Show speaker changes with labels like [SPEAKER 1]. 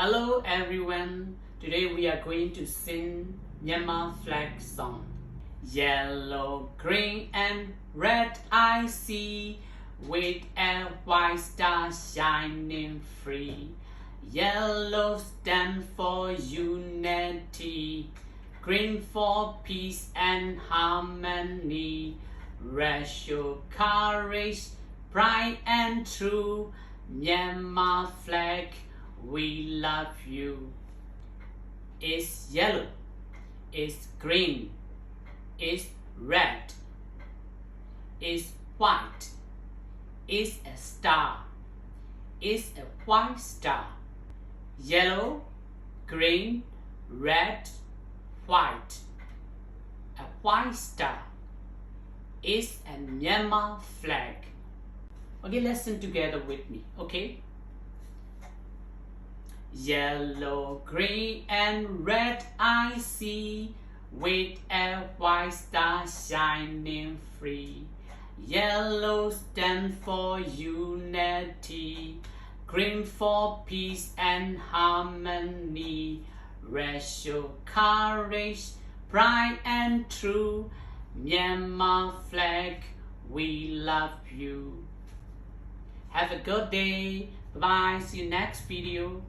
[SPEAKER 1] Hello everyone, today we are going to sing Myanmar flag song. Yellow, green and red I see, with a white star shining free. Yellow stand for unity, green for peace and harmony. Red show courage, bright and true. Myanmar flag, we love you. It's yellow, it's green, it's red, it's white, it's a star, it's a white star. Yellow, green, red, white, a white star. It's a Myanmar flag. Okay, let's sing together with me, okay? Yellow, green and red I see, with a white star shining free. Yellow stand for unity, green for peace and harmony. Red show courage, bright and true. Myanmar flag, we love you. Have a good day. Bye-bye. See you next video.